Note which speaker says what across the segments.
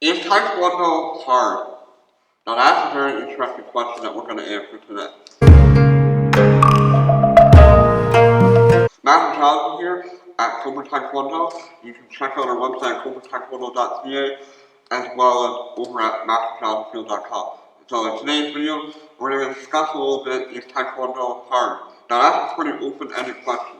Speaker 1: Is Taekwondo hard? Now that's a very interesting question that we're going to answer today. Matt and Jonathan here at Cobourg Taekwondo. You can check out our website, cobourgtaekwondo.ca, as well as over at masterjohnfield.com. So in today's video, we're going to discuss a little bit, is Taekwondo hard? Now that's a pretty open-ended question.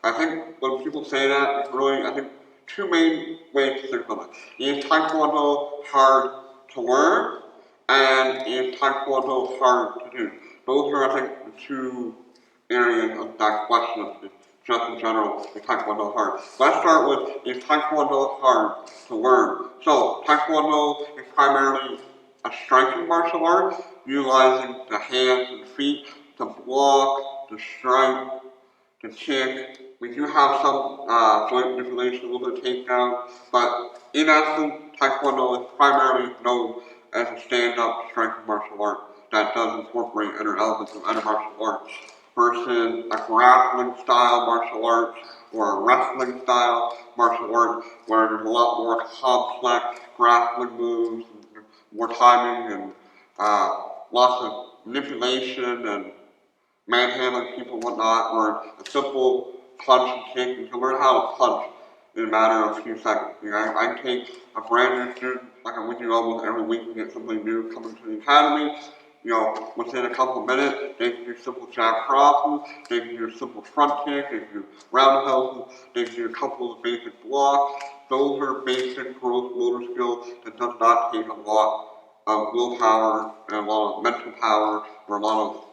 Speaker 1: I think when people say that, it's really, I think, two main ways to think of it. Is Taekwondo hard to learn? And is Taekwondo hard to do? Those are, I think, the two areas of that question. Just in general, is Taekwondo hard? Let's start with, is Taekwondo hard to learn? So, Taekwondo is primarily a striking martial art, utilizing the hands and feet to block, to strike, to kick. We do have some joint manipulation, a little bit of takedown, but in essence, Taekwondo is primarily known as a stand-up striking martial art that does incorporate other elements of other martial arts versus a grappling style martial arts or a wrestling style martial art where there's a lot more complex grappling moves, and more timing, and lots of manipulation and manhandling people and whatnot, or a simple punch and kick. You can learn how to punch in a matter of a few seconds. You know, I can take a brand new student, like I'm with you almost every week, and get something new coming to the academy. You know, within a couple of minutes, they can do simple jab crosses, they can do a simple front kick, they can do roundhouses, they can do a couple of basic blocks. Those are basic gross motor skills that does not take a lot of willpower and a lot of mental power or a lot of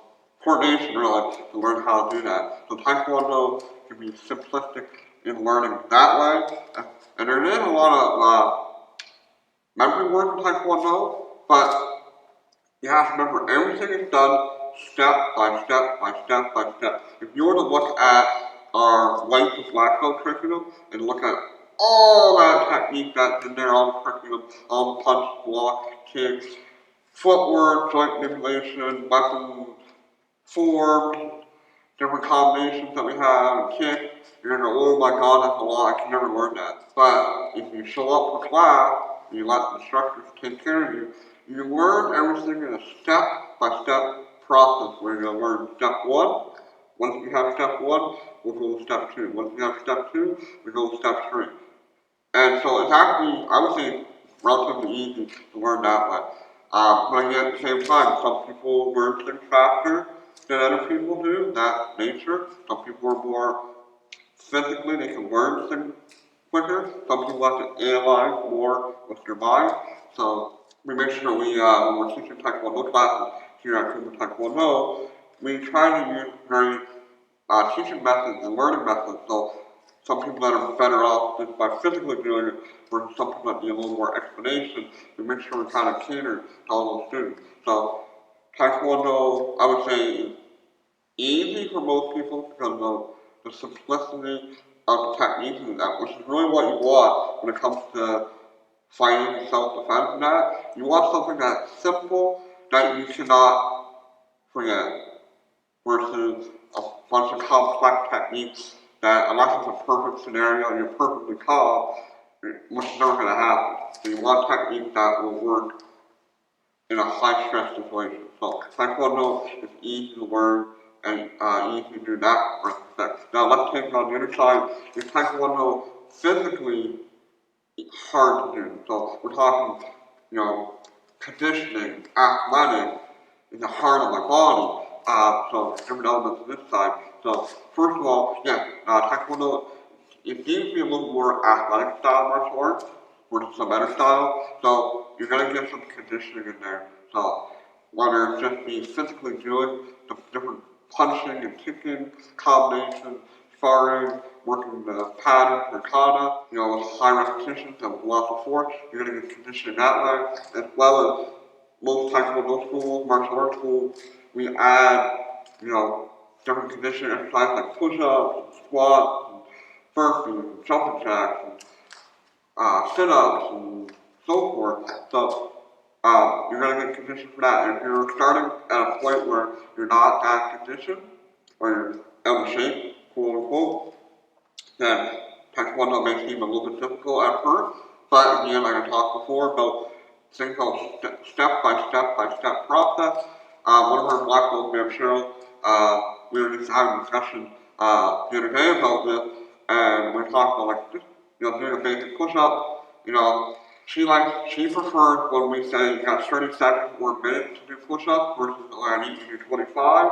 Speaker 1: coordination really to learn how to do that. So Taekwondo can be simplistic in learning that way. And there is a lot of memory work in Taekwondo, but you have to remember everything is done step by step by step by step. If you were to look at our white to black belt curriculum and look at all that technique that's in there, all the curriculum, all the punch, block, kicks, footwork, joint manipulation, weapon form, different combinations that we have, and kick, you're gonna go, oh my god, that's a lot, I can never learn that. But if you show up for class, and you let the instructors take care of you, you learn everything in a step-by-step process where you're gonna learn step one. Once you have step one, we'll go to step two. Once you have step two, we go to step three. And so it's actually, I would say, relatively easy to learn that way. But again, at the same time, some people learn things faster than other people do. That's nature. Some people are more physically, they can learn things quicker. Some people have to analyze more with their mind. So we make sure we, when we're teaching Taekwondo classes here at Cobourg Taekwondo, we try to use very teaching methods and learning methods. So some people that are better off just by physically doing it, versus some people that need a little more explanation, we make sure we kind of cater to all those students. So Taekwondo, I would say, is easy for most people because of the simplicity of the techniques and that, which is really what you want when it comes to fighting and self-defense and that. You want something that's simple, that you cannot forget, versus a bunch of complex techniques that, unless it's a perfect scenario and you're perfectly calm, which is never going to happen. So you want techniques that will work in a high-stress situation. So Taekwondo is easy to learn and easy to do that respect. Now let's take it on the other side. Is Taekwondo physically hard to do? So we're talking, you know, conditioning, athletic, in the heart of my body. So different elements on this side. So first of all, yeah, Taekwondo, it needs to be a little more athletic style martial arts versus some other style. So you're gonna get some conditioning in there. So whether it's just be physically doing the different punching and kicking combinations, sparring, working the pattern or kata, you know, with high repetitions and lots of force, you're gonna get conditioning that way, as well as most Taekwondo schools, martial arts schools, we add, you know, different conditioning exercises like push-ups, and squats, and burpees, and jumping jacks, and sit-ups, and so forth. So you're going to get conditioned for that. And if you're starting at a point where you're not that conditioned, or you're out of shape, quote unquote, then Taekwondo may seem a little bit difficult at first, But again, like I talked before about things called step-by-step process. One of our black belts, Ma'am Cheryl, we were just having a discussion the other day about this, and we talked about like just doing a basic push-up. She prefers when we say you got 30 seconds or a minute to do push-ups versus I need to do 25.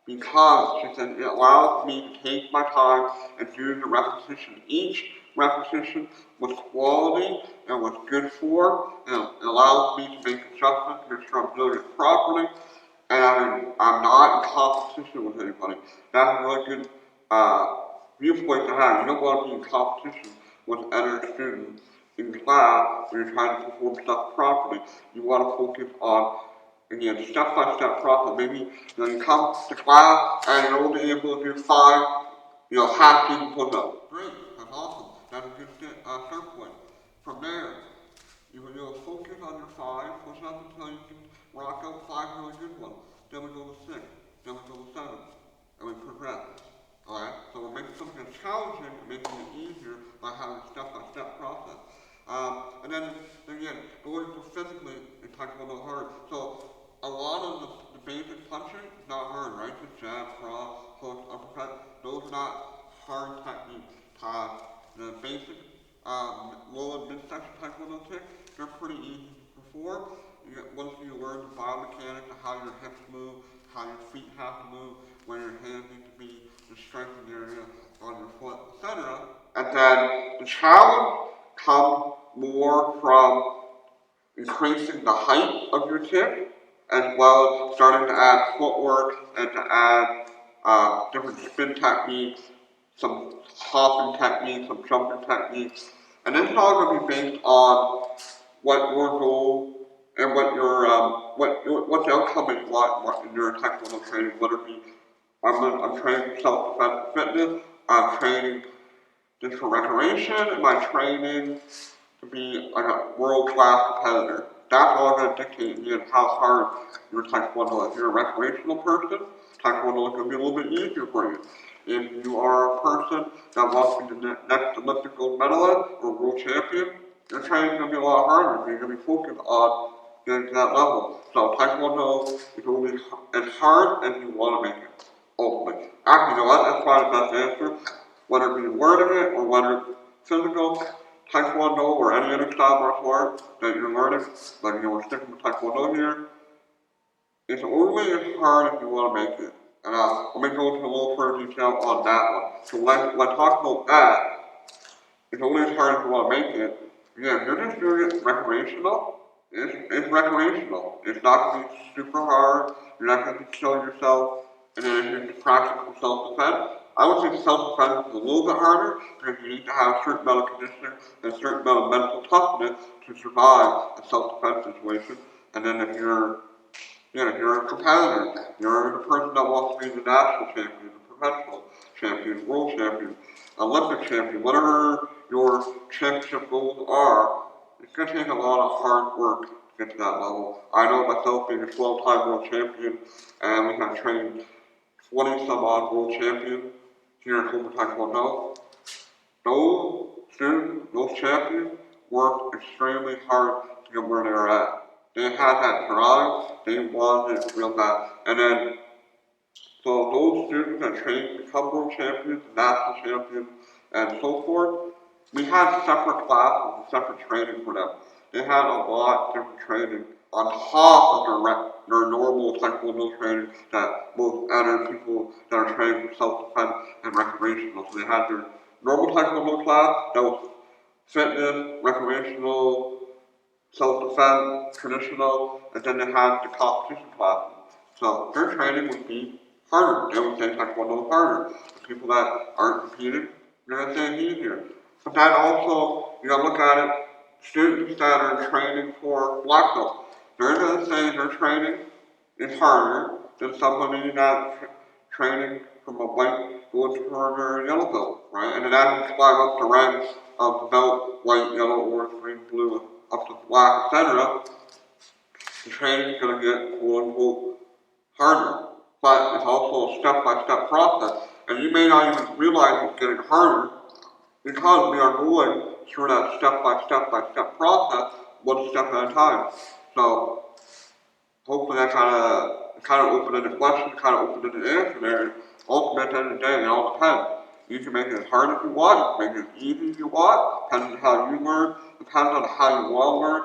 Speaker 1: Because she said it allows me to take my time and do the repetition. Each repetition was quality and was good for, and it allows me to make adjustments to make sure I'm doing it properly, and I'm not in competition with anybody. That's a really good viewpoint to have. You don't want to be in competition with other students in class when you're trying to perform stuff properly. You want to focus on, again, step-by-step process. Maybe you come to class and you're only able to do 5, half-season push-ups. Great, that's awesome. That's a good start point. From there, you'll focus on your 5 push-ups until you can rock out 5 really good ones. Then we go to 6, then we go to 7, and we progress. Alright, so we're making something challenging and making it easier by having a step-by-step process. And then again, going for physically in Taekwondo Hard. So a lot of the basic punching is not hard, right? The jab, cross, hook, uppercut, those are not hard techniques. The basic low and mid-section Taekwondo kicks, they're pretty easy to perform. Once you learn the biomechanics of how your hips move, how your feet have to move, where your hands need to be, the strengthening area on your foot, etc. And then the challenge comes more from increasing the height of your kick, as well as starting to add footwork and to add different spin techniques, some hopping techniques, some jumping techniques. And this is all going to be based on what your goal and what the outcome is what in your Taekwondo training, whether it be I'm training for self-defense fitness, I'm training just for recreation, am I training to be like a world-class competitor? That's all going to dictate again how hard your Taekwondo is. If you're a recreational person, Taekwondo is going to be a little bit easier for you. If you are a person that wants to be the next Olympic gold medalist or world champion, your training is going to be a lot harder. So you're going to be focused on getting to that level. So Taekwondo is only as hard as you want to make it. Ultimately. Actually, you know what? That's probably the best answer. Whether it be learning it or whether it's physical, Taekwondo or any other style martial art that you're learning, like we're sticking with Taekwondo here, it's only as hard as you want to make it. And let me go into a little further detail on that one. So when I talk about that, it's only as hard as you want to make it. Again, if you're just doing it recreational, it's recreational. It's not going to be super hard. You're not going to be killing yourself. And then if you're practicing self-defense, I would say self-defense is a little bit harder because you need to have a certain amount of conditioning and a certain amount of mental toughness to survive a self-defense situation. And then if you're a competitor, you're a person that wants to be the national champion, the professional champion, world champion, Olympic champion, whatever your championship goals are, it's going to take a lot of hard work to get to that level. I know myself being a 12-time world champion, and we have trained 20 some odd world champions here at Cobourg Tae Kwon Do. Those students, those champions, worked extremely hard to get where they're at. They had that drive, they wanted it real bad. And then, so those students that trained to become world champions, national champions, and so forth, we had separate classes and separate training for them. They had a lot of different training on top of their normal Taekwondo training that most other people that are trained for self-defense and recreational. So they had their normal Taekwondo class that was fitness, recreational, self-defense, traditional, and then they had the competition classes. So their training would be harder. They would say Taekwondo is harder. The people that aren't competing, they're going to say it's easier. But then also, you gotta look at it, students that are training for black belt, they're going to say their training is harder than somebody that's training from a white going for a yellow belt, right? And then as you climb up the ranks of the belt, white, yellow, orange, green, blue, up to black, etc., the training is going to get quote-unquote harder. But it's also a step-by-step process. And you may not even realize it's getting harder because we are going through that step-by-step process, one step at a time. So hopefully that kind of opened the question, kind of opened the answer there. Ultimately, at the end of the day, it all depends. You can make it as hard as you want, you can make it as easy as you want, depends on how you learn, depends on how you want to learn,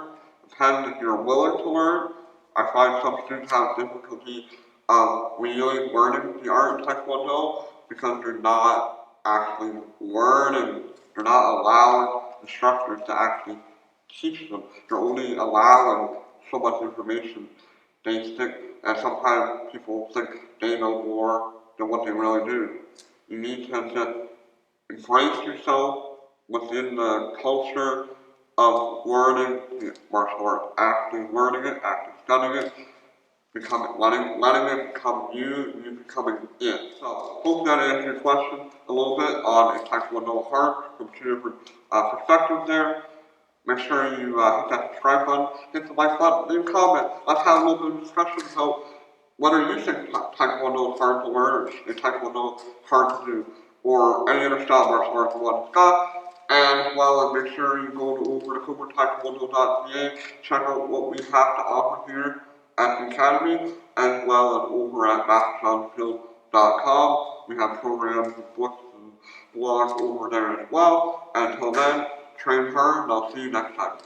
Speaker 1: depends if you're willing to learn. I find some students have difficulty really learning the art of Taekwondo because they're not actually learning, they're not allowing instructors to actually teach them. They're only allowing so much information. They think, and sometimes people think they know more than what they really do. You need to just embrace yourself within the culture of learning the martial arts, actually learning it, actually studying it, letting it become you, you becoming it. So hopefully that answers your question a little bit on a Taekwondo heart from two different perspectives there. Make sure you hit that subscribe button, hit the like button, leave a comment. Let's have a little bit of discussion about whether you think Taekwondo is hard to learn or Taekwondo hard to do, or any other style of martial arts you want to discuss. And as well as make sure you go over to CobourgTaeKwonDo.ca, check out what we have to offer here at the Academy, as well as over at MasterChildField.com. We have programs and books and blogs over there as well. Until then, train hard, and I'll see you next time.